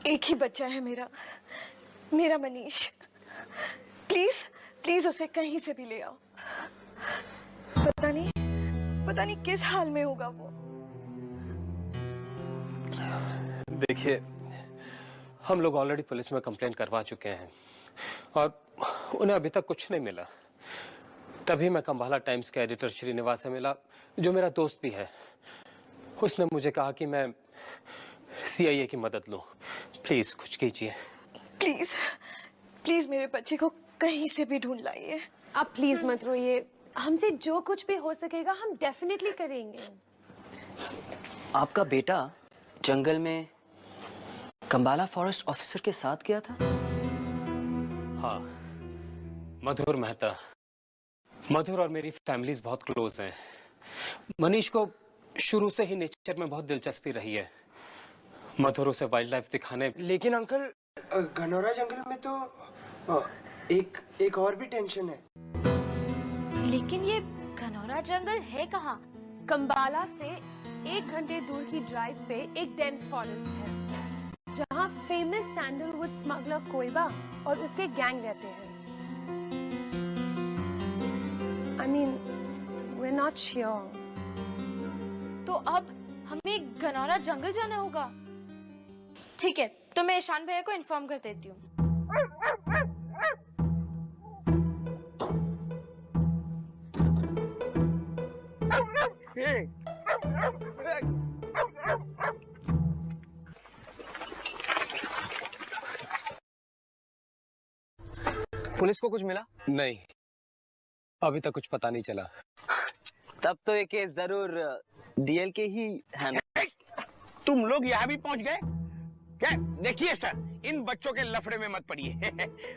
एक ही बच्चा है मेरा, मेरा मनीष। प्लीज प्लीज उसे कहीं से भी ले आओ। पता नहीं किस हाल में होगा वो। देखिए, हम लोग ऑलरेडी पुलिस में कंप्लेंट करवा चुके हैं और उन्हें अभी तक कुछ नहीं मिला। तभी मैं कंबाला टाइम्स के एडिटर श्रीनिवास से मिला, जो मेरा दोस्त भी है। उसने मुझे कहा कि मैं सीआईए की मदद लूं। प्लीज कुछ कीजिए। प्लीज प्लीज मेरे बच्चे को कहीं से भी ढूंढ लाइए। आप प्लीज मत रोइए, हमसे जो कुछ भी हो सकेगा हम डेफिनेटली करेंगे। आपका बेटा जंगल में कंबाला फॉरेस्ट ऑफिसर के साथ गया था? हाँ, मधुर मेहता। मधुर और मेरी फैमिलीज बहुत क्लोज हैं। मनीष को शुरू से ही नेचर में बहुत दिलचस्पी रही है। मधुर उसे वाइल्ड लाइफ दिखाने। लेकिन अंकल, घनौरा जंगल में तो एक और भी टेंशन है। लेकिन ये घनौरा जंगल है कहाँ? कंबाला से 1 घंटे दूर की ड्राइव पे एक डेंस फॉरेस्ट है, जहाँ फेमस सैंडलवुड स्मगलर कोयबा और उसके गैंग रहते हैं। I mean, we're not sure. तो अब हमें घनौरा जंगल जाना होगा। ठीक है, तो मैं ईशान भैया को इन्फॉर्म कर देती हूँ। पुलिस को कुछ मिला? नहीं, अभी तक कुछ पता नहीं चला। तब तो ये केस जरूर डीएल के ही है ना? तुम लोग यहाँ भी पहुंच गए क्या? देखिए सर, इन बच्चों के लफड़े में मत पड़िए।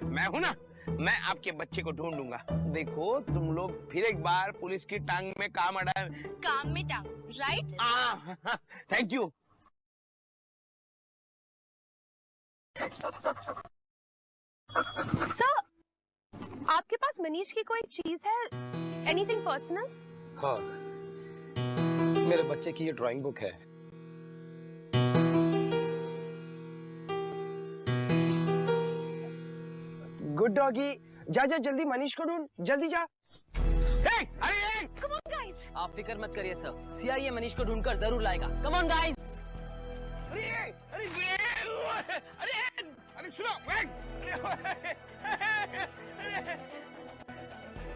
मैं हूं ना, मैं आपके बच्चे को ढूंढ लूंगा। देखो, तुम लोग फिर एक बार पुलिस की टांग में काम अड़ा। कान में टांग, राइट? Thank you. सर, आपके पास मनीष की कोई चीज है? Anything personal? हाँ, मेरे बच्चे की ये ड्राइंग बुक है। गुड डॉगी, जा जल्दी मनीष को ढूंढ, जल्दी जा। अरे Come on, guys! आप फिक्र मत करिए सर, सीआईए मनीष को ढूंढकर जरूर लाएगा। Come on guys! अरे सुनो,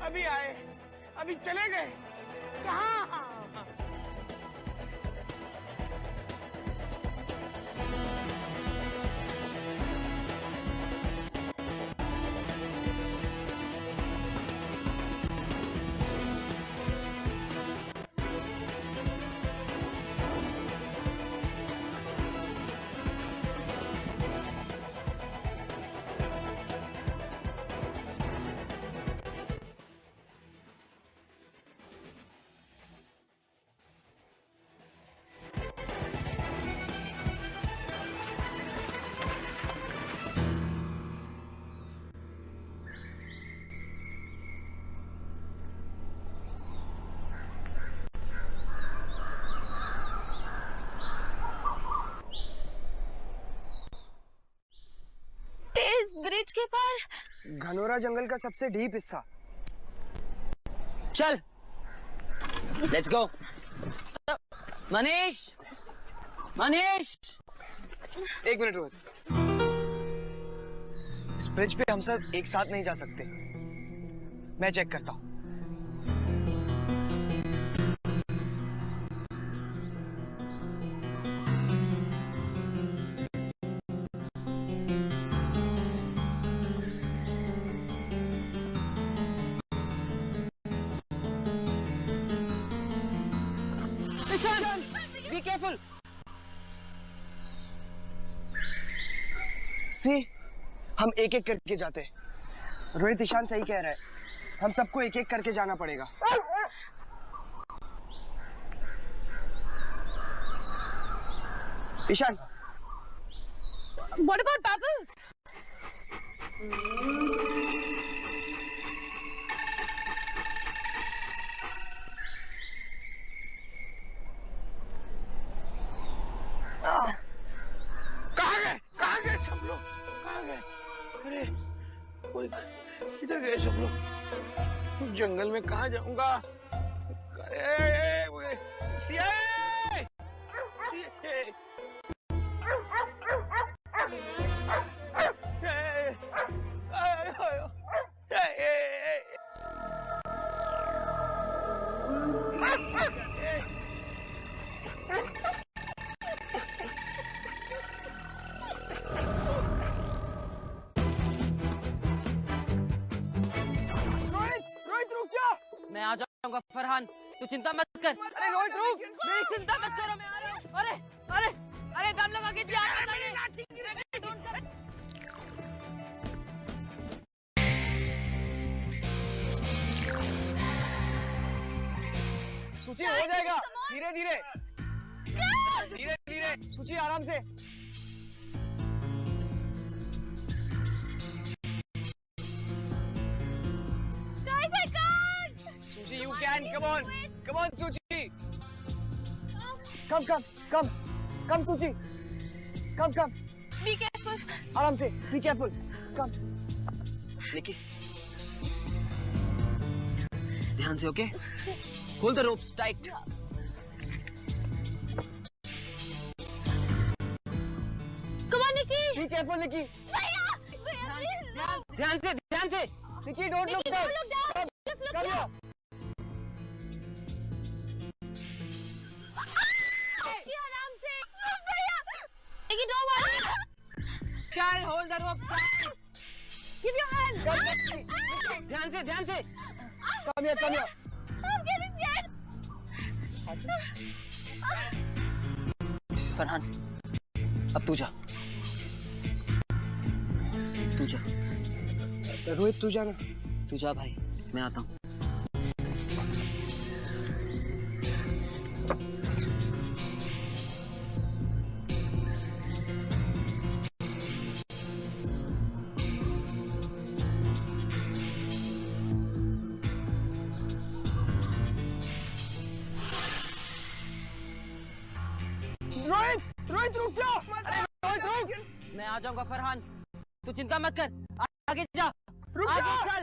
अभी आए, अभी चले गए, कहाँ? ब्रिज के पार घनौरा जंगल का सबसे डीप हिस्सा। चल, लेट्स गो। मनीष, मनीष, एक मिनट रोहित, इस ब्रिज पे हम सब एक साथ नहीं जा सकते। मैं चेक करता हूँ। Be careful. See, हम एक एक करके जाते हैं। रोहित, ईशान सही कह रहा है, हम सबको एक एक करके जाना पड़ेगा। Ishan, What about Bubbles? कहाँ गए? अरे किधर गए सब लोग? जंगल में कहाँ जाऊंगा? अरे सिया! मैं आ जाऊंगा फरहान, तू चिंता मत कर। अरे रोहित रुक, मेरी चिंता मत करो, मैं आ रहा हूँ। अरे अरे अरे दम लगा के जा सूची हो जाएगा, धीरे धीरे धीरे धीरे, सूची आराम से। Suchi, you can. Come on, Suchi. Come, Suchi. Come. Be careful. आराम से, be careful. Come. निकी, ध्यान से, okay? Hold the ropes tight. Come on, Nikki. Be careful, Nikki. भैया, please no. ध्यान से। Nikki, don't look down. Come, Just look come down. here. आराम से। भैया, Nikki, don't worry. Child, hold the rope tight. Give your hand. Come, Nikki. ध्यान से। Come here. I'm getting scared. Farhan, अब तू जा। रोहित तू जाना। तू जा भाई, मैं आता हूँ। रोहित रुक जा। अरे रोहित रुक। मैं आ जाऊंगा फरहान, तू चिंता मत कर। आगे जा, रुक आगे जा। चल।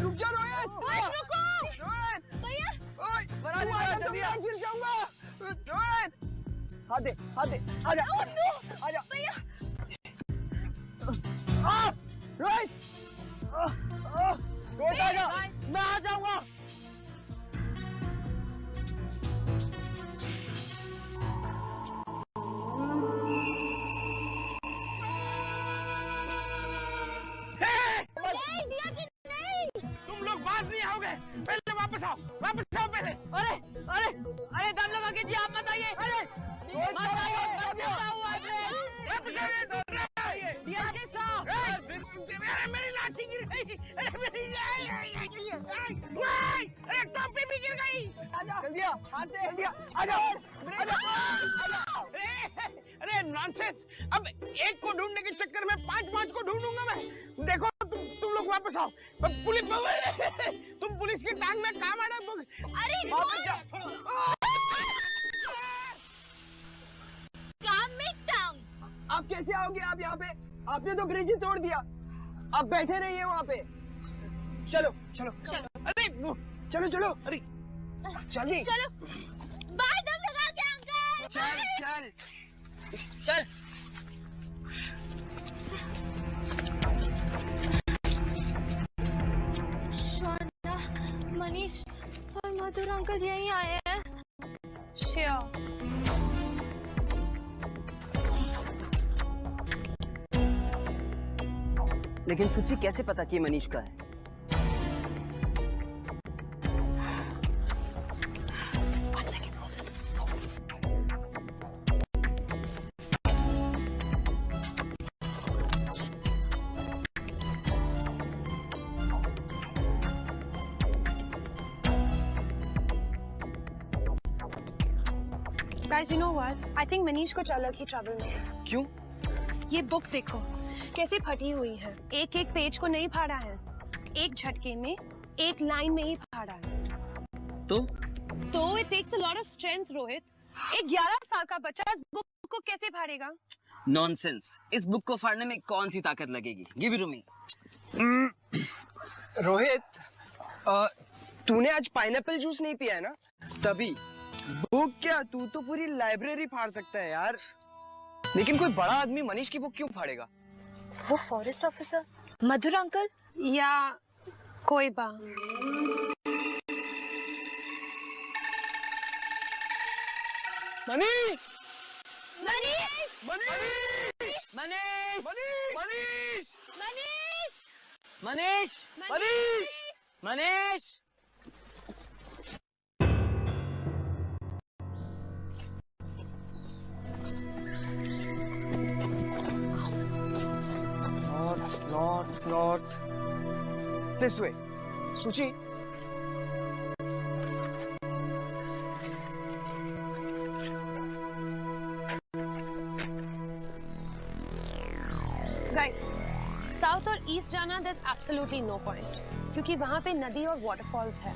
रुक जा रोहित। रुको। रोहित। भैया। ओए, फरहान, तू आजा तो जल्दी आ। मैं गिर जाऊंगा। रोहित। हाथ दे। आजा। आजा। भैया। रोहित। रोहित आजा। मैं आ जाऊंगा। तुम लोग बाज नहीं आओगे, पहले वापस आओ पहले। अरे दम लगा के जी, आप मत आइए। अरे मत आइए, मेरी लाठी गिर गई। अरे टोपी भी गिर गई। जल्दी आ, हाथ दे। जल्दी आजा। अरे नॉनसेंस, अब एक को ढूंढने के चक्कर में पांच को ढूंढूंगा मैं। देखो तुम लोग वापस आओ। तुम पुलिस की टांग में काम आ रहा। अरे वापस जाओ। काम में टांग। आप कैसे आओगे आप यहाँ पे? आपने तो ब्रिज ही तोड़ दिया। आप बैठे रहिए वहाँ पे। चलो। अरे चलो। अरे जल्दी। चलो। बाय दम लगा के अंकल। चल। शोना, मनीष और मधुर अंकल यहीं आए हैं। श्योर। लेकिन सुची कैसे पता कि ये मनीष का है? Guys, you know what? I think Manish कुछ अलग ही ट्रबल में है। क्यों? ये बुक देखो, कैसे फटी हुई है। एक पेज को नहीं फाड़ा है, एक झटके में, एक लाइन में ही फाड़ा है। तो it takes a lot of strength, Rohit. एक 11 साल का बच्चा इस बुक को कैसे फाड़ेगा? नॉनसेंस। इस बुक को फाड़ने में कौन सी ताकत लगेगी? Give it to me. Rohit, तूने आज पाइनएप्पल जूस नहीं पिया है ना? तभी। बुक क्या, तू तो पूरी लाइब्रेरी फाड़ सकता है यार। लेकिन कोई बड़ा आदमी मनीष की बुक क्यों फाड़ेगा? वो फॉरेस्ट ऑफिसर मधुर अंकल या कोयबा। Manish! Manish! Manish! Manish! Manish! Manish! Manish! Manish! Manish! North. This way. Suchi. Guys, south और ईस्ट जाना there's absolutely no point, क्योंकि वहाँ पे नदी और वाटरफॉल्स है।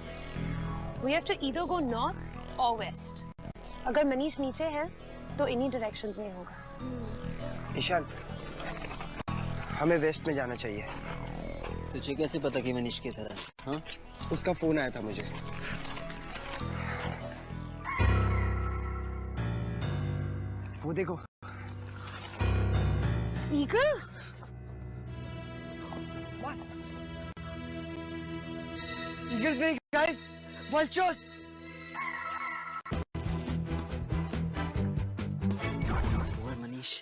We have to either go north or west. अगर मनीष नीचे है तो इन्हीं डायरेक्शंस में होगा। ईशान, हमें वेस्ट में जाना चाहिए। तुझे कैसे पता कि मनीष की तरह? हाँ? उसका फोन आया था मुझे। वो देखो। Eagles? Eagles नहीं guys, vultures. और मनीष,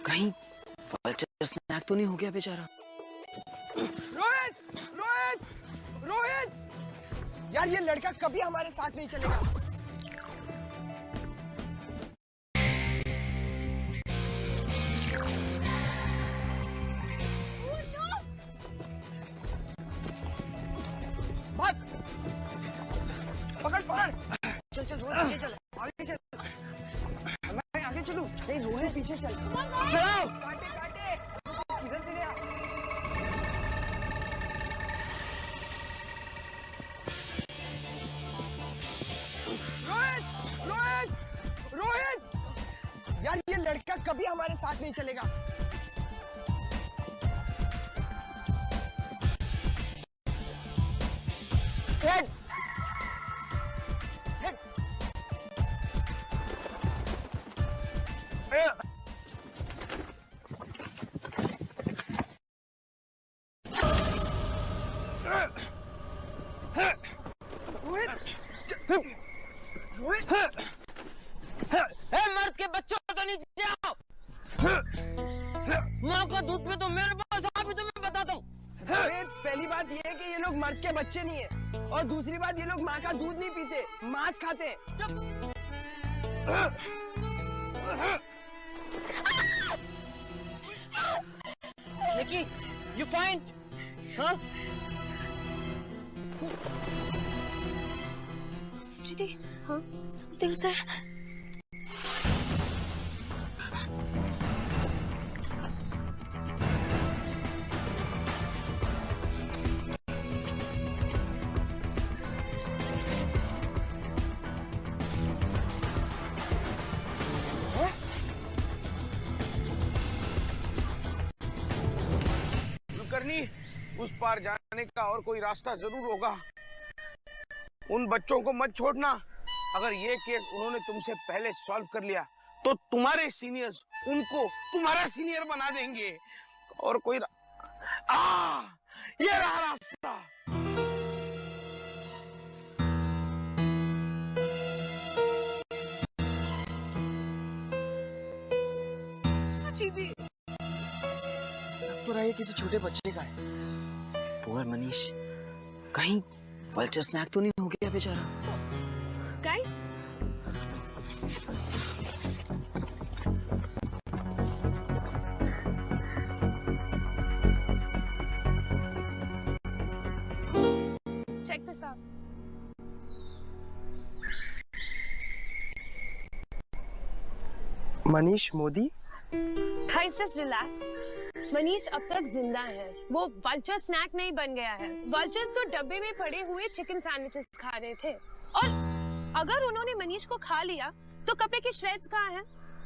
कहीं वल्चर स्नैक तो नहीं हो गया बेचारा? रोहित! यार ये लड़का कभी हमारे साथ नहीं चलेगा। भाग! पकड़! चल रोहित आगे चल, आगे चल। मैं आगे चलूं? नहीं रोहित पीछे चल। चलाओ! काटे! इधर से ले आ। रोहित! यार ये लड़का कभी हमारे साथ नहीं चलेगा। हेड! मर्द के बच्चों तो नीचे आओ। माँ का दूध पे तो मेरे पास आ भी, तो मैं बताता हूँ। पहली बात ये है कि ये लोग मर्द के बच्चे नहीं है, और दूसरी बात ये लोग माँ का दूध नहीं पीते, मांस खाते हैं। चुप। निकी, you fine? हाँ? सुचिति, हाँ? Something's there. उस पार जाने का और कोई रास्ता जरूर होगा। उन बच्चों को मत छोड़ना। अगर ये केस उन्होंने तुमसे पहले सॉल्व कर लिया तो तुम्हारे सीनियर्स उनको तुम्हारा सीनियर बना देंगे। और कोई ये रहा रास्ता। सुचिति, तो रहा ये किसी छोटे बच्चे का है। पुअर मनीष, कहीं वल्चर स्नैक तो नहीं हो गया बेचारा? Guys, check this out. Manish Modi? Guys, just relax. Manish अब तक जिंदा है। वो वल्चर स्नैक नहीं बन गया है। वल्चर्स तो डब्बे में पड़े हुए चिकन सैंडविचेस खा रहे थे। और अगर उन्होंने मनीष को खा लिया तो कपड़े के श्रेड्स कहाँ हैं?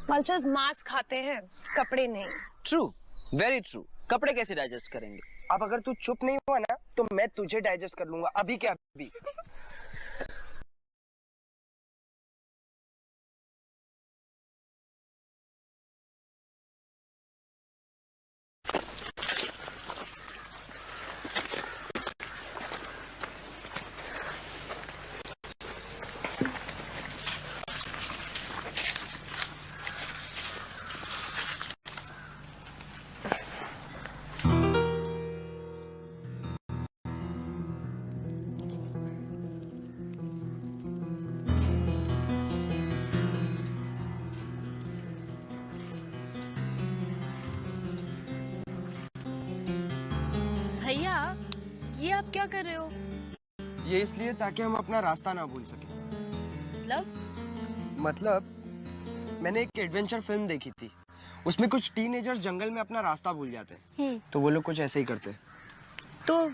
Vultures मांस खाते हैं, कपड़े नहीं। True, very true. कपड़े कैसे डाइजेस्ट करेंगे? अब अगर तू चुप नहीं हुआ ना तो मैं तुझे डाइजेस्ट कर लूंगा अभी के अभी। भैया, ये आप क्या कर रहे हो? ये इसलिए ताकि हम अपना रास्ता ना भूल सके। मतलब मैंने एक एडवेंचर फिल्म देखी थी, उसमें कुछ टीनेजर्स जंगल में अपना रास्ता भूल जाते हैं। तो वो लोग कुछ ऐसे ही करते हैं। तो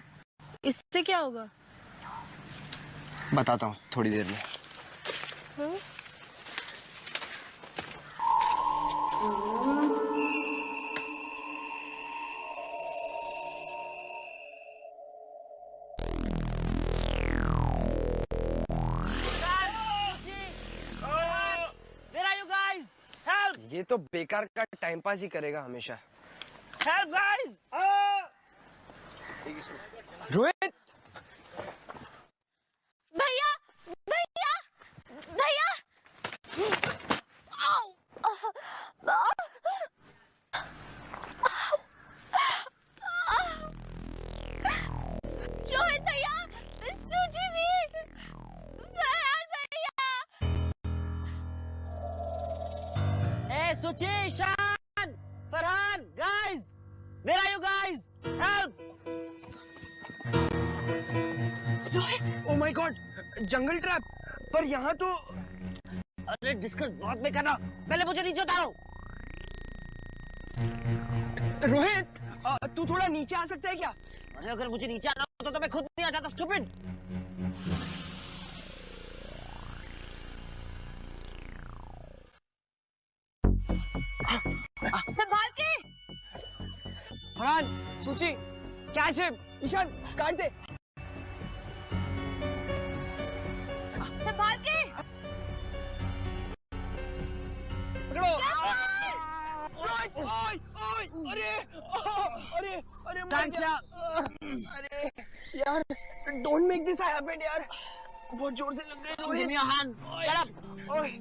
इससे क्या होगा? बताता हूँ थोड़ी देर में। ये तो बेकार का टाइम पास ही करेगा हमेशा। Help guys! रोहित! भैया, भैया, भैया! आओ! रोहित भैया, सूची दी, फरहान भैया! Suchi, Shan, Farhan, guys, where are you guys? Help! Oh my God, jungle trap! पर यहाँ तो अरे डिस्कस बहुत में करना, पहले मुझे नीचे उतारो। रोहित, तू थोड़ा नीचे आ सकता है क्या? अरे अगर मुझे नीचे आना होता तो मैं खुद नहीं आ जाता, स्टूपिड। संभाल के! फरहान, सूची, कैच हिम! ईशान, काट दे! संभाल के! पकड़ो! रोहित, ओए, ओए, अरे, अरे, अरे, मर गया। अरे, यार, don't make this happen यार। बहुत जोर से लग गई Rohit. Give me your hand. Shut up. ओए।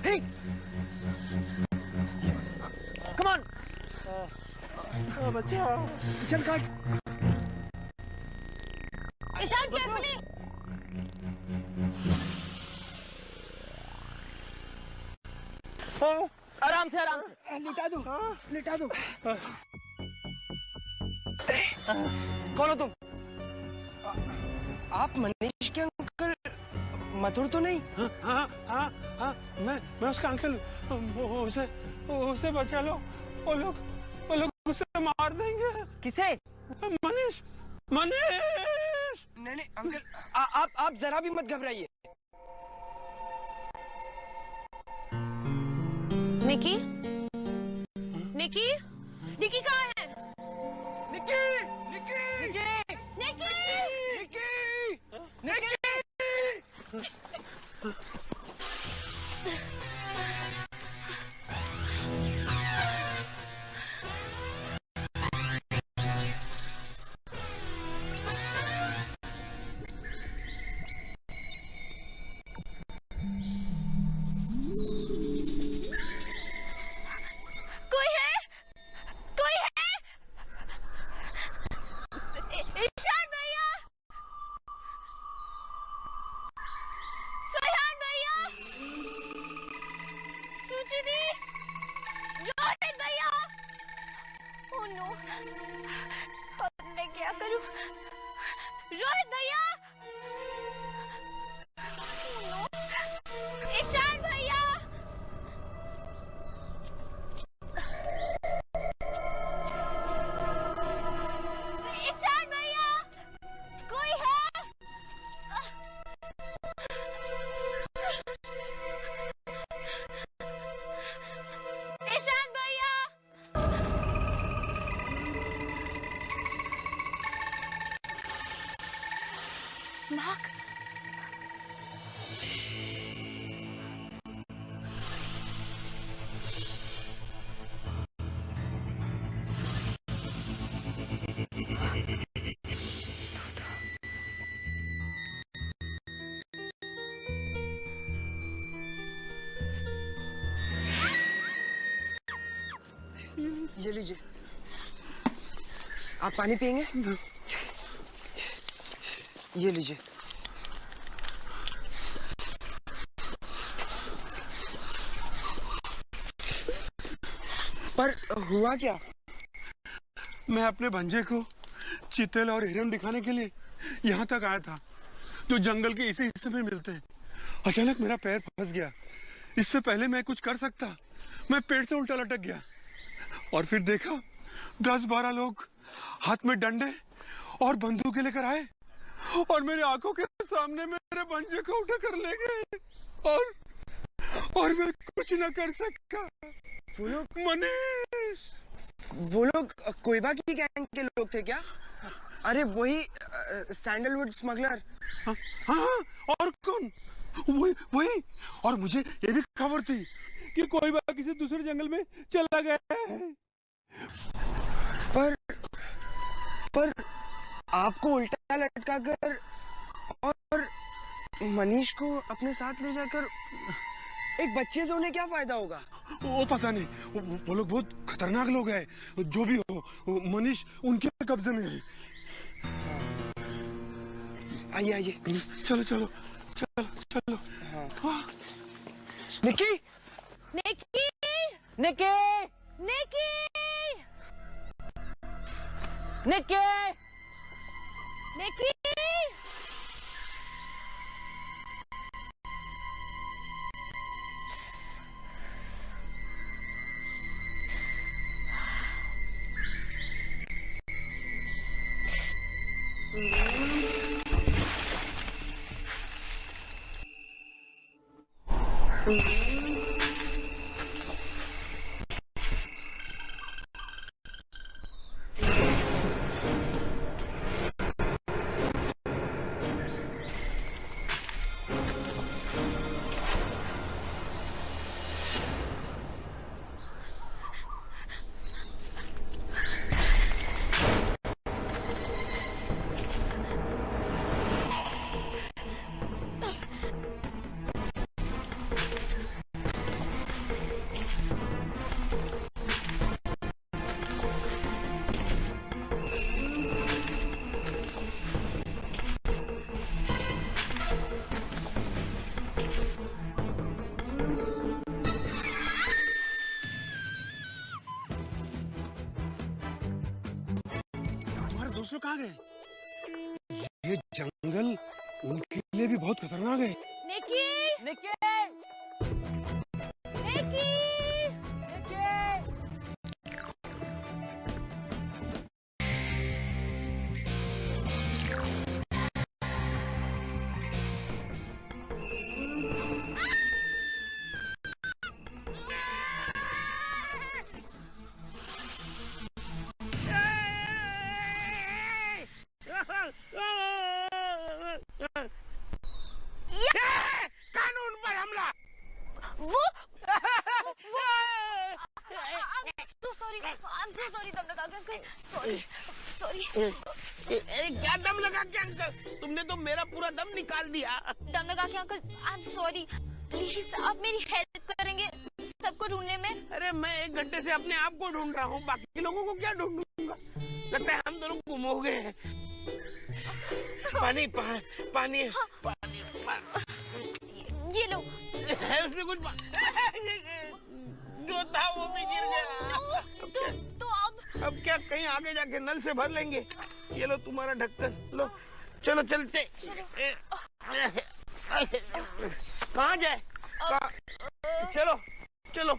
Hey! Come on! ईशान काट! ईशान केयरफुली! आराम से, आराम से। लिटा दो, लिटा दो। कौन हो तुम? आप मनीष के अंकल मथुर तो नहीं? हाँ, मैं उसका अंकल हूँ। उसे बचा लो। वो लोग उसे मार देंगे। किसे? मनीष। नहीं अंकल, आप जरा भी मत घबराइए। निकी? निकी? निकी कहाँ है? निकी! निकी! निकी! निकी! निकी! कोई है? कोई है? रोहित भैया, ईशान भैया, ईशान भैया, कोई है? ईशान भैया, नाक, ये लीजिए। आप पानी पियेंगे? ये लीजिए। पर हुआ क्या? मैं अपने भंजे को चीतल और हिरन दिखाने के लिए यहाँ तक आया था, जो जंगल के इसी हिस्से में मिलते हैं। अचानक मेरा पैर फंस गया। इससे पहले मैं कुछ कर सकता, मैं पेड़ से उल्टा लटक गया और फिर देखा 10-12 लोग हाथ में डंडे और बंदूकें लेकर आए और मेरी आंखों के सामने मेरे भंजे को उठा कर ले गए और मैं कुछ न कर सका। वो लोग मनीष, वो लोग कोयबा की गैंग के लोग थे क्या? अरे वही सैंडलवुड स्मगलर। हाँ, और कौन? वही। और मुझे ये भी खबर थी कि कोई बात किसी दूसरे जंगल में चला गया है। पर आपको उल्टा लटका कर और मनीष को अपने साथ ले जाकर एक बच्चे से उन्हें क्या फायदा होगा? वो पता नहीं, वो लोग बहुत खतरनाक लोग हैं। जो भी हो, मनीष उनके कब्जे में है। आइए। चलो। हाँ। निक्की, निकी, निक्की, निकी, निक्की, निकी। दोस्त लोग कहाँ गए? ये जंगल उनके लिए भी बहुत खतरनाक है। निकी, निक्की, निकी। कानून पर हमला। वो I'm so sorry दम लगा के अंकल, sorry। अरे क्या दम लगा के अंकल? तुमने तो मेरा पूरा दम निकाल दिया। दम लगा के अंकल, I'm sorry। प्लीज आप मेरी हेल्प करेंगे सबको ढूंढने में? अरे मैं 1 घंटे से अपने आप को ढूंढ रहा हूँ, बाकी लोगों को क्या ढूंढूंगा? लगता है हम दोनों गुम हो गए हैं। पानी। ये लो। है उसमें कुछ जो था वो भी गिर गया। तो अब क्या कहीं आगे जाके नल से भर लेंगे? ये लो तुम्हारा ढक्कन, लो चलो चलते। कहाँ जाए? चलो चलो।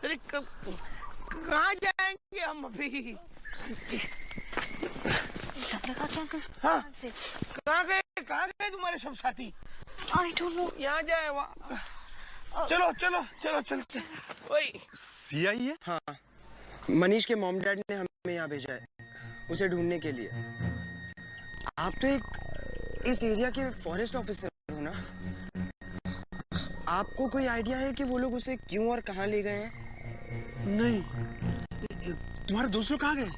अरे कहाँ जाएंगे हम अभी? हाँ, कहाँ गए तुम्हारे सब साथी? आई डोंट नो। यहाँ जाए वहाँ। चलो चलो चलो चलते। ओए सिया ही है? हाँ, मनीष के मॉम डैड ने हमें यहाँ भेजा है उसे ढूंढने के लिए। आप तो एक इस एरिया के फॉरेस्ट ऑफिसर हो ना? आपको कोई आइडिया है कि वो लोग उसे क्यों और कहाँ ले गए हैं? नहीं, तुम्हारे दोस्त लोग कहाँ गए?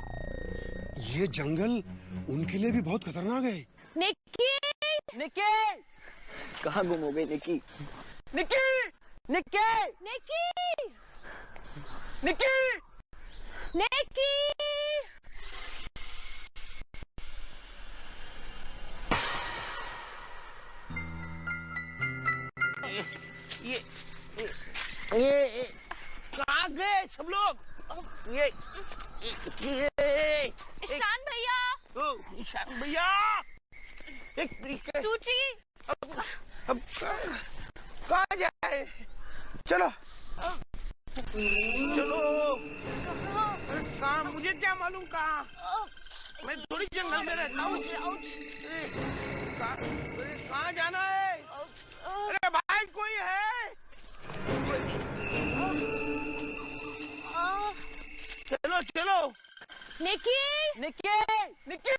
ये जंगल उनके लिए भी बहुत खतरनाक है। निक्की! निक्की! कहाँ गुम हो गई निक्की? निक्की! निक्की! निक्की! निक्की! निक्की! ये कहाँ गए सब लोग? ये ईशान भैया, ईशान भैया, सूची, अब कहाँ जाए? चलो चलो। कहाँ? मुझे क्या मालूम कहाँ? मैं थोड़ी जंगल में रहता हूँ। कहाँ जाना है? अरे भाई कोई है? चलो चलो। निक्की! निक्की! निक्की!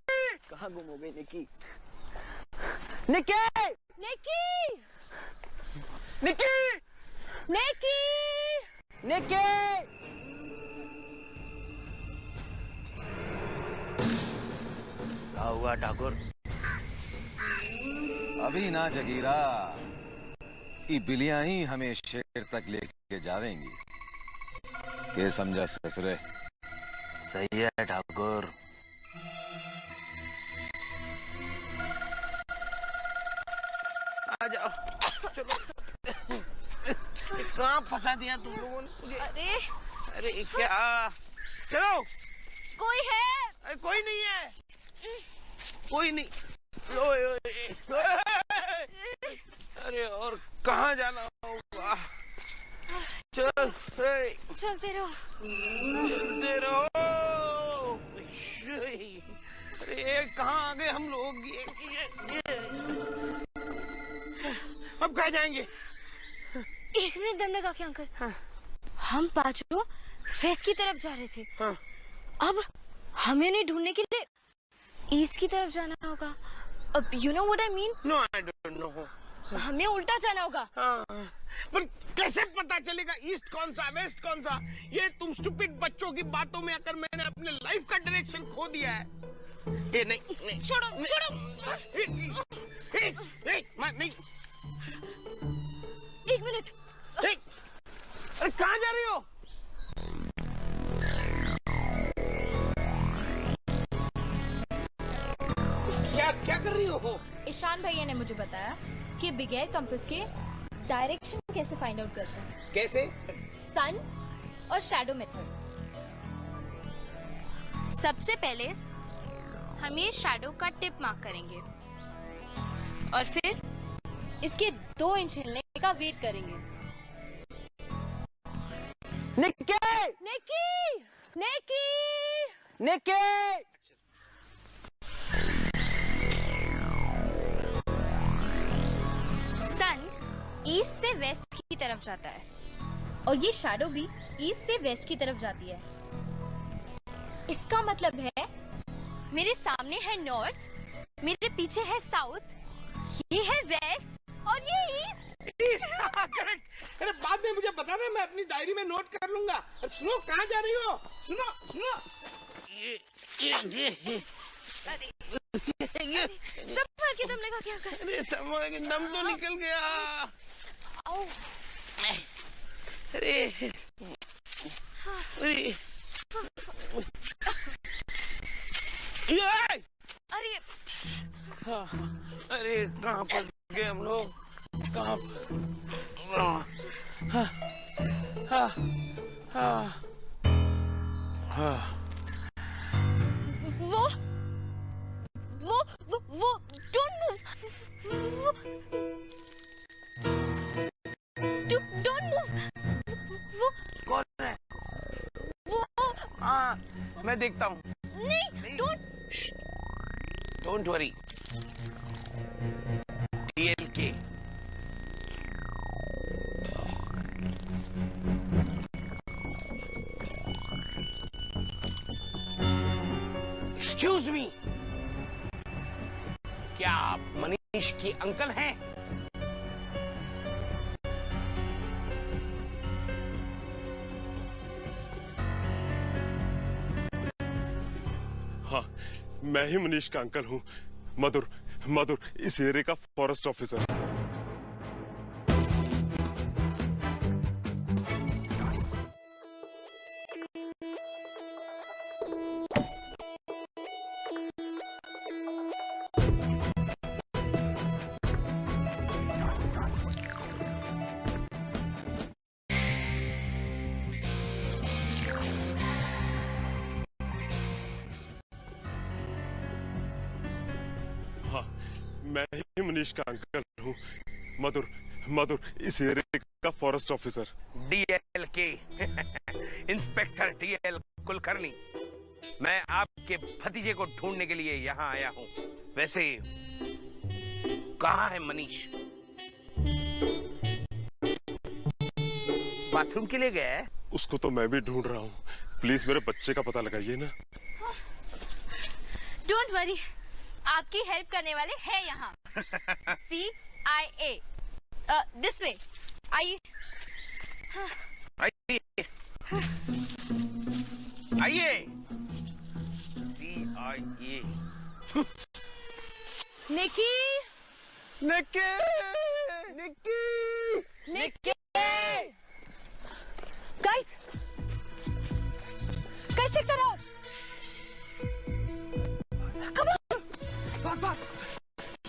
कहाँ गुम हो गई निक्की? निक्की! निक्की! निक्की! निक्की! निक्की! क्या हुआ ठाकुर? अभी ना जगीरा, ये बिलियां ही हमें शेर तक लेके जावेंगी। के समझा ससुरे? सही है ठाकुर। आ जाओ चलो। कहाँ फंसा दिया तुम लोगों ने मुझे? अरे क्या? चलो। कोई है? अरे कोई नहीं है, कोई नहीं। अरे और कहाँ जाना होगा? चल चलते रहो। चलते रहो। अरे कहाँ आ गए हम लोग? अब कहाँ जाएंगे? 1 मिनट दम लगा के अंकल। हाँ। हम पांचों फेस की तरफ जा रहे थे। हाँ। अब हमें उन्हें ढूंढने के लिए ईस्ट की तरफ जाना होगा। अब you know what I mean? No I don't know. हमें उल्टा जाना होगा। हाँ, पर कैसे पता चलेगा ईस्ट कौन सा वेस्ट कौन सा? ये तुम स्टूपिड बच्चों की बातों में आकर मैंने अपने लाइफ का डायरेक्शन खो दिया है। ये नहीं छोड़ो छोड़ो। नहीं। 1 मिनट। अरे कहाँ जा रही हो? क्या कर रही हो? ईशान भैया ने मुझे बताया कि बिगैर कंपास के डायरेक्शन कैसे फाइंड आउट करते हैं। कैसे? सन और शैडो मेथड। सबसे पहले हम ये शैडो का टिप मार्क करेंगे और फिर इसके 2 इंच हिलने का वेट करेंगे। निक्की! निक्की! निक्की! निक्की! सन ईस्ट से वेस्ट की तरफ जाता है और ये शैडो भी ईस्ट से वेस्ट की तरफ जाती है। इसका मतलब है मेरे सामने है नॉर्थ, मेरे पीछे है साउथ, ये है वेस्ट और ये ईस्ट। करेक्ट। अरे बाद में मुझे बता दे, मैं अपनी डायरी में नोट कर लूंगा। सुनो कहाँ जा रही हो? सुनो सुनो। सब भर के दम लगा क्या कर? अरे समय के दम तो निकल गया। अरे अरे अरे कहाँ फंस गए हम लोग? कहाँ? वो don't move. Don't move. वो कौन है? वो हाँ, मैं देखता हूँ। नहीं, Don't worry. DLK. Excuse me. क्या आप मनीष के अंकल हैं? हाँ, मैं ही मनीष का अंकल हूँ। मधुर, इस एरिया का फॉरेस्ट ऑफिसर। मैं ही मनीष का अंकल हूँ। मधुर, इस एरिया का forest officer. DLK inspector DL Kulkarni. मैं आपके भतीजे को ढूंढने के लिए यहाँ आया हूँ। वैसे कहाँ है मनीष? बाथरूम के लिए गया है? उसको तो मैं भी ढूंढ रहा हूँ। प्लीज मेरे बच्चे का पता लगाइए ना। डोंट वरी, आपकी हेल्प करने वाले हैं यहाँ। CIA this way. आइए। CIA। Nikki guys check that out. Come on. भाग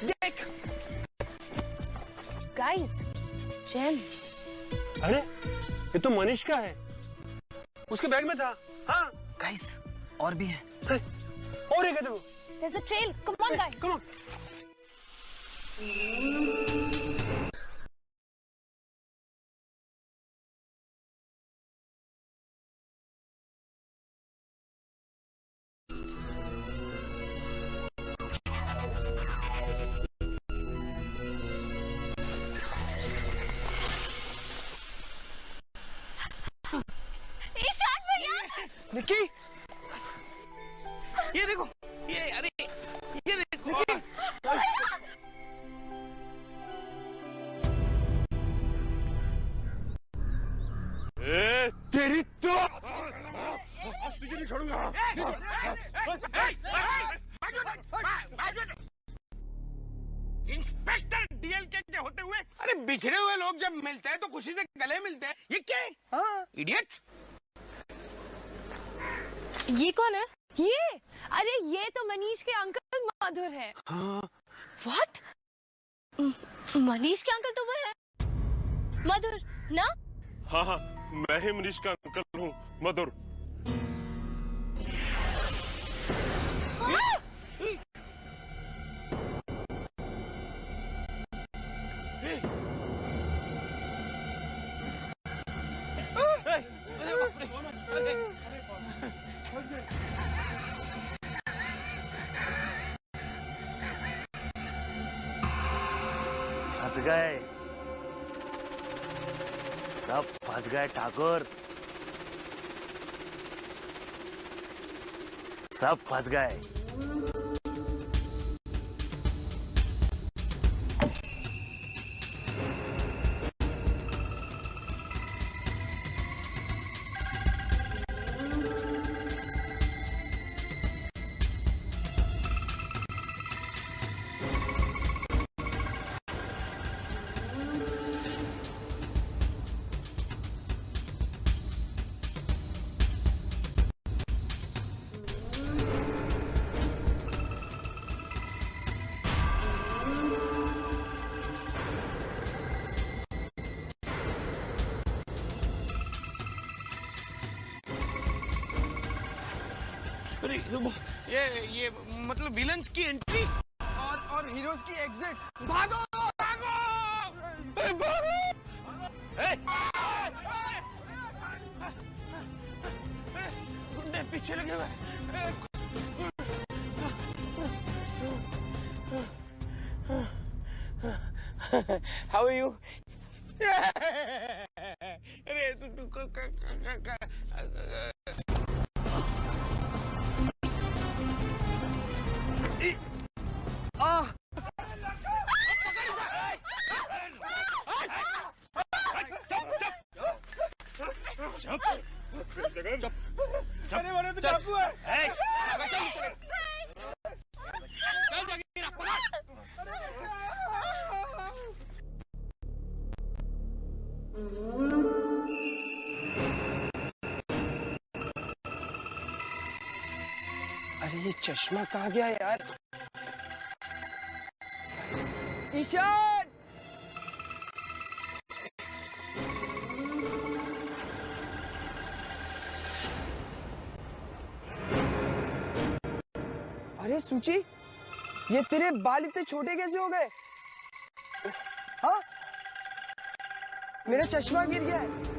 देख। Guys, Jen. अरे ये तो मनीष का है। उसके बैग में था। हाँ गाइस, और भी है। और एक है देखो। There's a trail. Come on, guys. Come on. Ishan भैया। निकी, ये देखो, अरे ये देखो। तेरी तो तुझे नहीं छोड़ूंगा। इंस्पेक्टर DLK के होते हुए, अरे बिछड़े हुए लोग जब मिलते हैं तो खुशी से गले मिलते हैं। ये क्या है? इडियट। ये कौन है? अरे ये तो मनीष के अंकल मधुर है। What? मनीष के अंकल तो वो है मधुर ना? हाँ, मैं ही मनीष का अंकल हूँ। मधुर। फंस गए, सब फंस गए ठाकुर, सब फंस गए। अरे ये मतलब विलन्स की एंट्री और हीरोज की एग्जिट। भागो भागो भागो गुंडे पीछे लगे हुए। How are you? अरे तू अरे वाले तो चाकू है। अरे ये चश्मा कहाँ गया यार? ईशान! अरे सूची, ये तेरे बाल इतने छोटे कैसे हो गए? हाँ? मेरा चश्मा गिर गया है।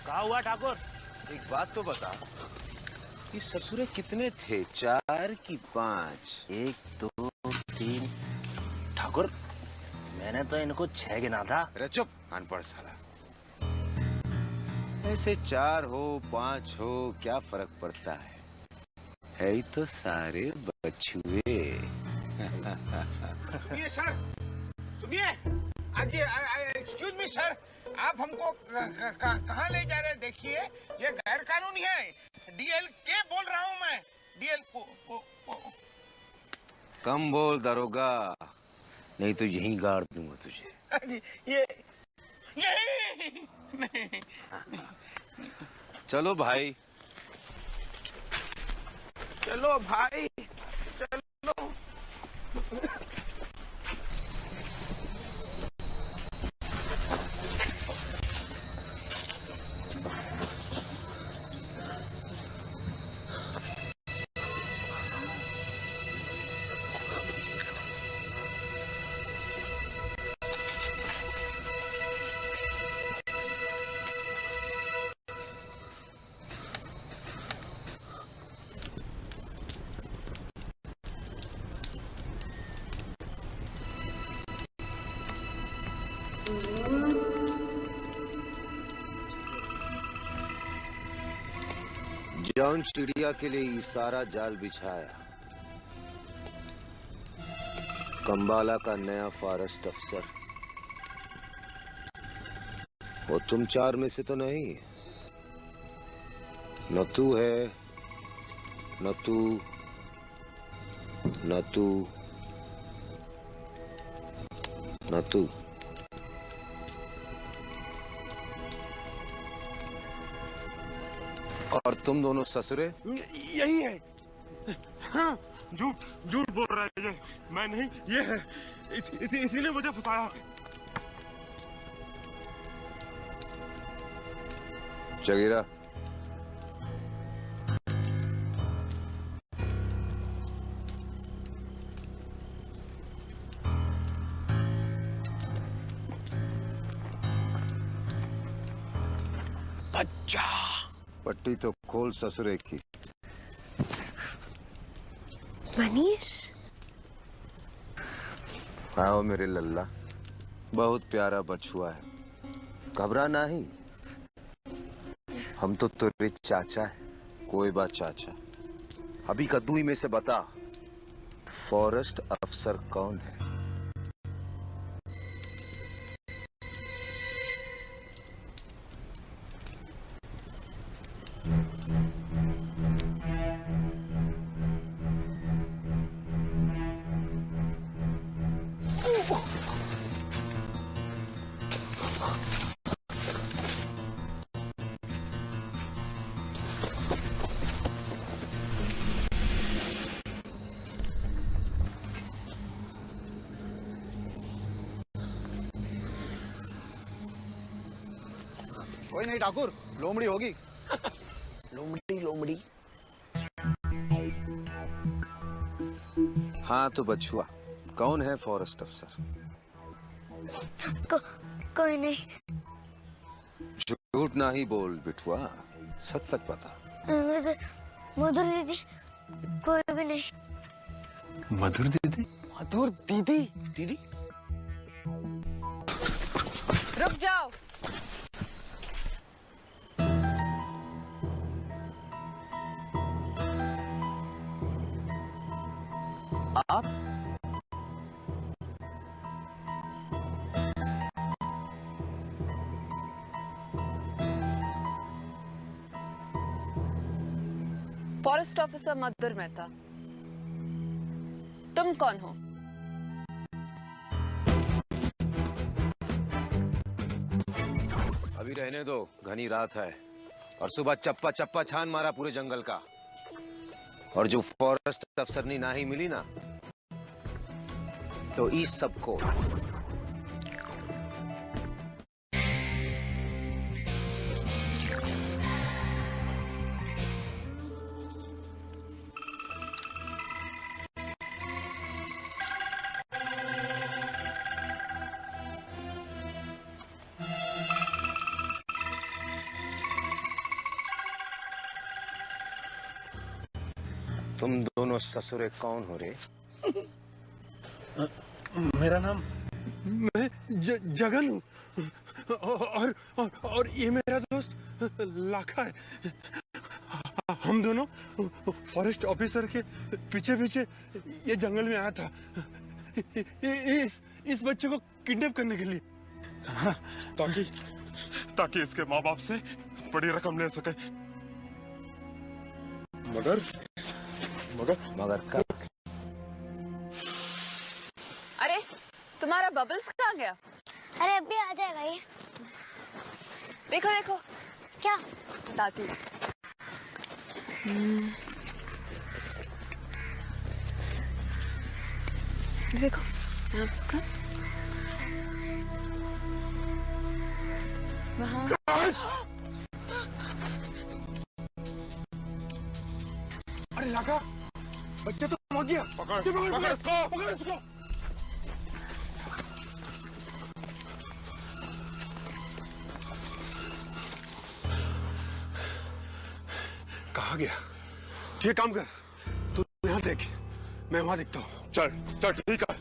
कहा हुआ ठाकुर? एक बात तो बता, ये ससुरे कितने थे, 4 की 5? 1 2 3 ठाकुर, मैंने तो इनको 6 गिना था। अरे चुप अनपढ़ साला। ऐसे 4 हो 5 हो क्या फर्क पड़ता है ही तो सारे बछुए। सुनिए सर, सुनिए। एक्सक्यूज मी सर, आप हमको कहाँ ले जा रहे हैं? देखिए ये गैर कानूनी है। डीएल के बोल रहा हूँ मैं। डीएल कम बोल दरोगा, नहीं तो यहीं गाड़ दूंगा तुझे। ये नहीं। चलो भाई, चलो भाई, चलो। जॉन चिड़िया के लिए सारा जाल बिछाया। कंबाला का नया फॉरेस्ट अफसर, वो तुम 4 में से तो नहीं? न तू है, न तू, न तू, न तू। और तुम दोनों ससुरे? यही है। हाँ, झूठ बोल रहा है ये। मैं नहीं, ये है। इसीलिए मुझे फंसाया। जगीरा, अच्छा, पट्टी तो खोल ससुरे की। मनीष, आओ मेरे लल्ला, बहुत प्यारा बछुआ है, घबरा नहीं। हम तो तेरे चाचा है। कोई बात चाचा, अभी का 2 में से बता, फॉरेस्ट अफसर कौन है? कोई नहीं ठाकुर, लोमड़ी होगी। लोमड़ी लोमड़ी। हाँ तो बछुआ, कौन है फॉरेस्ट अफसर? कोई नहीं। झूठ ना ही बोल बिठुआ, सच सच बता। मधुर दीदी, कोई भी नहीं। मधुर दीदी? मधुर दीदी? दीदी? रुक जाओ। आप? फॉरेस्ट ऑफिसर मधुर मेहता, तुम कौन हो? अभी रहने दो, घनी रात है और सुबह चप्पा चप्पा छान मारा पूरे जंगल का। और जो फॉरेस्ट अफसरनी ना ही मिली ना, तो इस सबको तुम दोनों ससुरे कौन हो रे? मेरा नाम मैं जगन हूँ और ये मेरा दोस्त लाखा है। हम दोनों फॉरेस्ट ऑफिसर के पीछे पीछे ये जंगल में आया था इस बच्चे को किडनैप करने के लिए, ताकि इसके माँ बाप से बड़ी रकम ले सके। मगर कब? अरे तुम्हारा बबल्स कहाँ गया? अरे अभी आ जाएगा ये। देखो देखो। क्या? दादी। देखो वहाँ। अरे लाखा, बच्चे तो मर गया। पकड़ इसको। कहाँ गया? ये काम कर, तू यहाँ देख, मैं वहां देखता हूँ। चल ठीक है।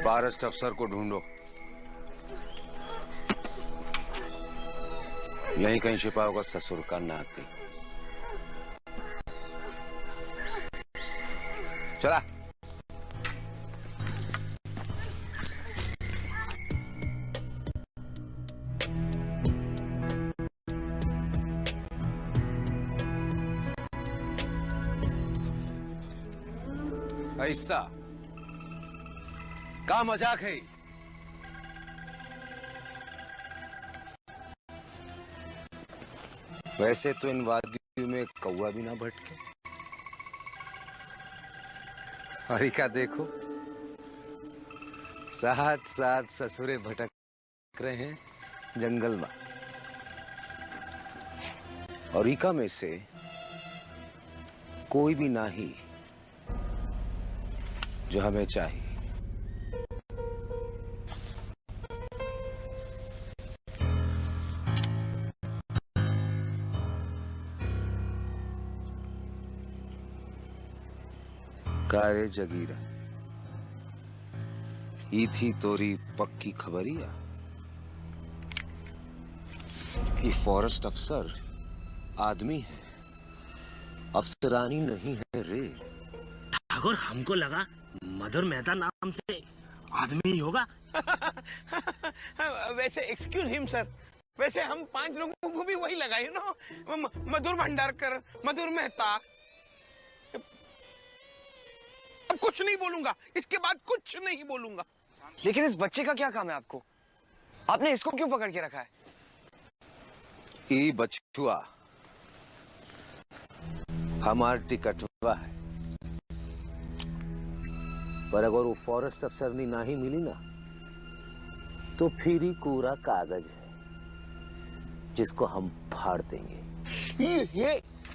फॉरेस्ट अफसर को ढूंढो, यहीं कहीं छिपा होगा ससुर का नाती। चला। ऐसा का मजाक है? वैसे तो इन वादियों में कौवा भी ना भटके। हरिका देखो, साथ साथ ससुरे भटक रहे हैं जंगल में, और इका में से कोई भी नहीं जो हमें चाहिए। कारे जगीरा, ई थी तोरी पक्की खबरिया। ये फॉरेस्ट अफसर आदमी है, अफसरानी नहीं है रे। ठाकुर, हमको लगा मधुर मेहता नाम से आदमी ही होगा। वैसे एक्सक्यूज हिम सर, वैसे हम 5 लोगों को भी वही लगा, यू नो, मधुर भंडारकर, मधुर मेहता। अब कुछ नहीं बोलूंगा, इसके बाद कुछ नहीं बोलूंगा। लेकिन इस बच्चे का क्या काम है आपको? आपने इसको क्यों पकड़ के रखा है? ई बछुआ हमार टिकटवा है, पर अगर वो फॉरेस्ट अफसर नहीं मिली ना, तो फिर ही पूरा कागज है जिसको हम फाड़ देंगे।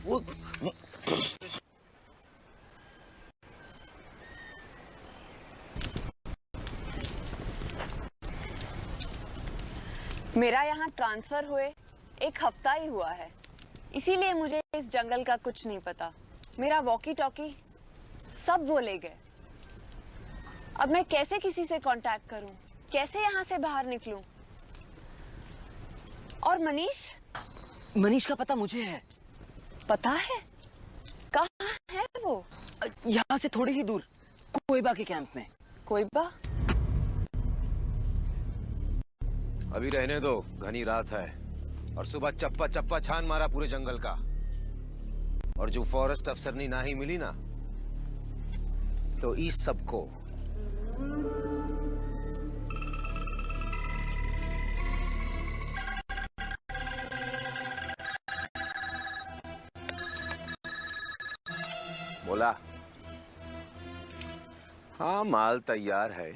वो मेरा यहाँ ट्रांसफर हुए 1 हफ्ता ही हुआ है, इसीलिए मुझे इस जंगल का कुछ नहीं पता। मेरा वॉकी टॉकी सब वो ले गए। अब मैं कैसे किसी से कांटेक्ट करूं? कैसे यहाँ से बाहर निकलूं? और मनीष? मनीष का पता मुझे है। पता है? कहाँ है वो? यहाँ से थोड़ी ही दूर, कोयबा के कैंप में। कोयबा? अभी रहने दो, घनी रात है, और सुबह चप्पा चप्पा छान मारा पूरे जंगल का, और जो फॉरेस्ट अफसर नहीं मिली ना, तो इस सबको बोला। हाँ, माल तैयार है,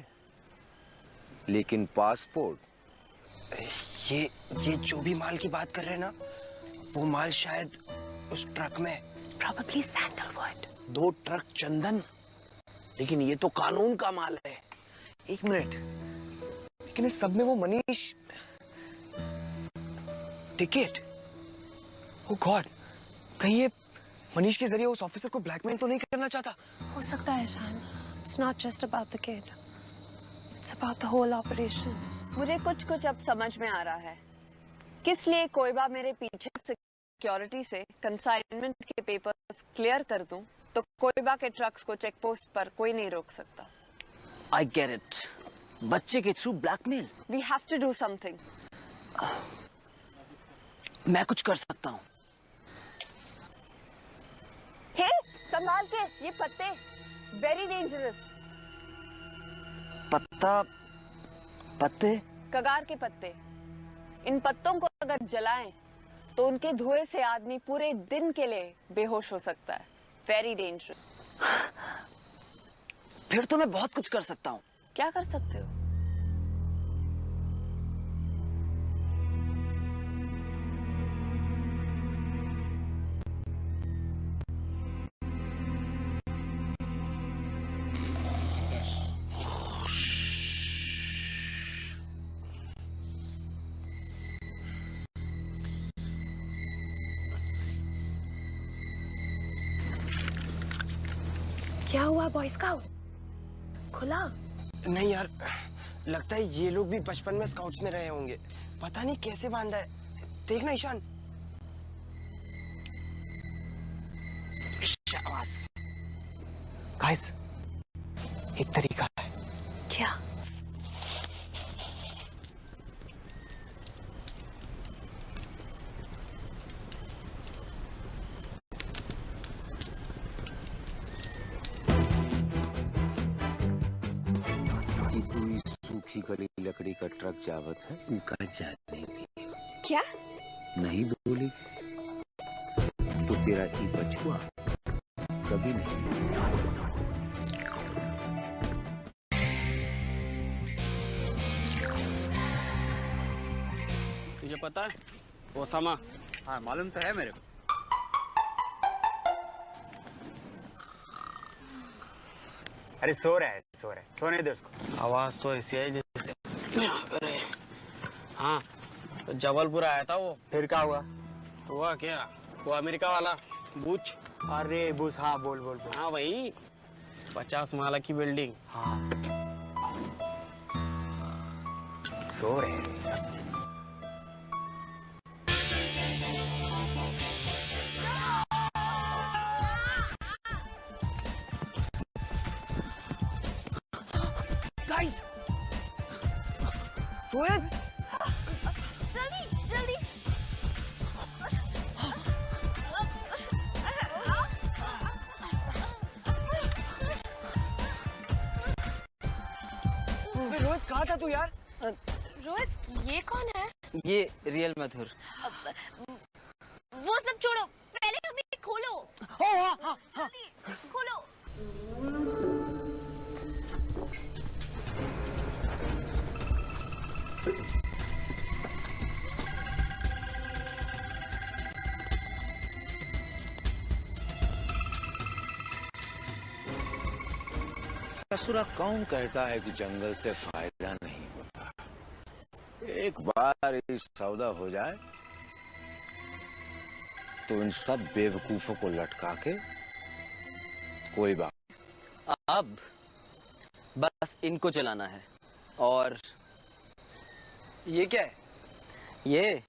लेकिन पासपोर्ट। ये जो भी माल की बात कर रहे हैं ना, वो माल शायद उस ट्रक में। Probably sandalwood. 2 ट्रक चंदन, लेकिन ये तो कानून का माल है। 1 मिनट, लेकिन इस सब में वो मनीष टिकट। ओ गॉड, कहीं ये मनीष के जरिए उस ऑफिसर को ब्लैकमेल तो नहीं करना चाहता? हो सकता है शान। It's not just about the kid. It's about the whole operation. मुझे कुछ अब समझ में आ रहा है किस लिए कोयबा मेरे पीछे सिक्योरिटी से कंसाइनमेंट के पेपर्स क्लियर कर दूं, तो कोयबा के ट्रक्स को चेक पोस्ट पर कोई नहीं रोक सकता। I get it. बच्चे के through blackmail. We have to do something. मैं कुछ कर सकता हूँ। हे, संभाल के, ये पत्ते वेरी डेंजरस। पत्ते? कगार के पत्ते। इन पत्तों को अगर जलाएं तो उनके धुएं से आदमी पूरे दिन के लिए बेहोश हो सकता है। Very dangerous. फिर तो मैं बहुत कुछ कर सकता हूँ। क्या कर सकते हो? क्या हुआ बॉय स्काउट? खुला? नहीं यार, लगता है ये लोग भी बचपन में स्काउट्स में रहे होंगे। पता नहीं कैसे बांधा है। देखना ईशान। शाबाश। गाइस, एक तरीका है। क्या? सूखी गली लकड़ी का ट्रक जावत है, उनका जाने भी। क्या? नहीं बोली। तो तेरा ई बछुआ कभी नहीं। तुझे पता है ओसामा? हाँ मालूम तो है मेरे को। अरे सो रहा है सोने दे उसको। आवाज तो ऐसी है जैसे। अरे हाँ, तो जबलपुर आया था वो। फिर क्या हुआ? हुआ क्या? वो अमेरिका वाला बुच। अरे बुश, हाँ बोल बोल बोल। हाँ वही 50 माला की बिल्डिंग। हाँ सो रहे हैं। गाइस, रोहित जल्दी जल्दी। रोहित कहाँ था तू यार? रोहित, ये कौन है? ये रियल मधुर। वो सब छोड़ो, पहले हमें खोलो। जल्दी खोलो। ससुरा कौन कहता है कि जंगल से फायदा नहीं होता। एक बार ये सौदा हो जाए तो इन सब बेवकूफों को लटका के कोई बात। अब बस इनको चलाना है। और ये क्या है? ये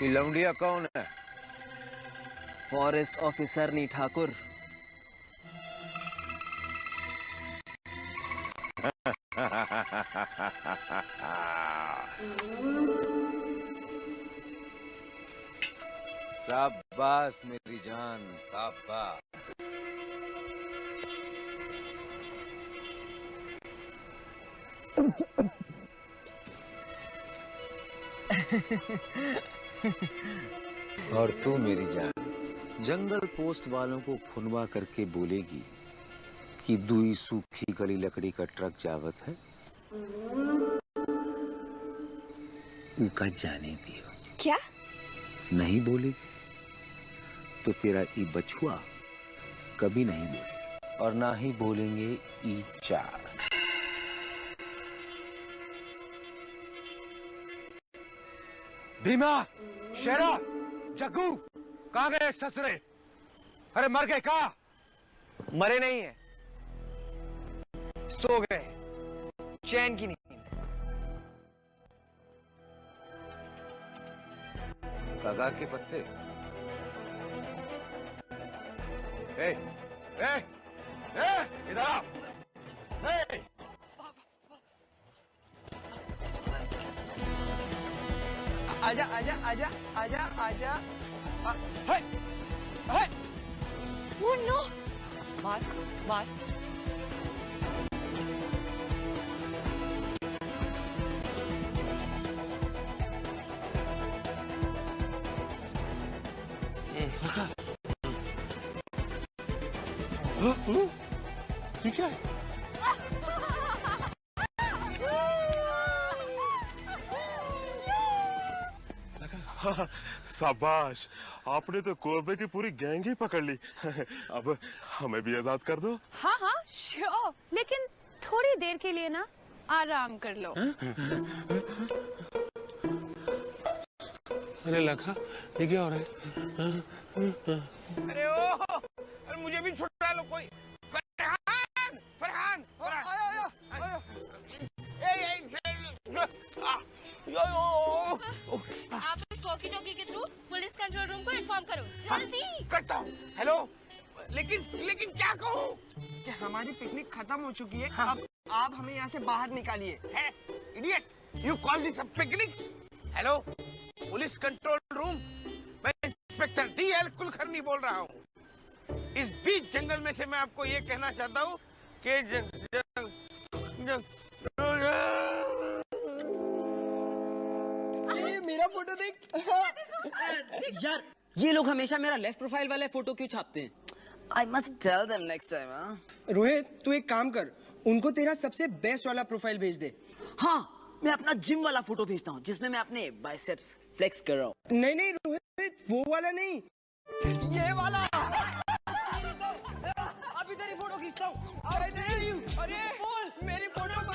ये लौंडिया कौन है? फॉरेस्ट ऑफिसर नी ठाकुर। शाबाश मेरी जान, शाबाश। और तू मेरी जान जंगल पोस्ट वालों को फुनवा करके बोलेगी कि दुई सूखी गली लकड़ी का ट्रक जावत है। उनका जाने दियो। क्या? नहीं बोलेगी तो तेरा ई बछुआ कभी नहीं बोलेगा और ना ही बोलेंगे ई चार। भीमा, शेरा, जग्गू, कहाँ गए ससुरे? अरे मर गए कहाँ? मरे नहीं है, सो गए, चैन की नींद। कगा के पत्ते। ए, ए, ए, इधर आ। ए! आजा आजा आजा आजा आजा। है, है। Oh no! मार, मार। ये क्या है? शाबाश, आपने तो कोबे की पूरी गैंग ही पकड़ ली। अब हमें भी आजाद कर दो। हाँ हाँ श्योर, लेकिन थोड़ी देर के लिए ना आराम कर लो। अरे लखा, ये क्या हो रहा है? अरे ओ, अरे मुझे भी छुड़ा लो कोई। फरहान, फरहान, आप इस वॉकी टॉकी के थ्रू पुलिस कंट्रोल रूम को इन्फॉर्म करो, जल्दी। करता हूँ। हेलो, लेकिन क्या कहूँ कि हमारी पिकनिक खत्म हो चुकी है। अब आप हमें यहाँ से बाहर निकालिए। Idiot, you call this a picnic? Hello, police control room, मैं इंस्पेक्टर DL कुलकर्णी बोल रहा हूँ। इस बीच जंगल में से मैं आपको ये कहना चाहता हूँ कि अरे मेरा फोटो देख। यार ये लोग हमेशा मेरा लेफ्ट प्रोफाइल वाले फोटो क्यों छापते हैं? I must tell them next time, हाँ? रोहित तू एक काम कर, उनको तेरा सबसे बेस्ट वाला प्रोफाइल भेज दे। हाँ, मैं अपना जिम वाला फोटो भेजता हूँ जिसमें मैं अपने बाइसेप्स फ्लेक्स कर रहा हूँ। नहीं नहीं रोहित, वो वाला नहीं, ये वाला। अब इधर ही फोटो खींचता हूँ। अरे मेरी फोटो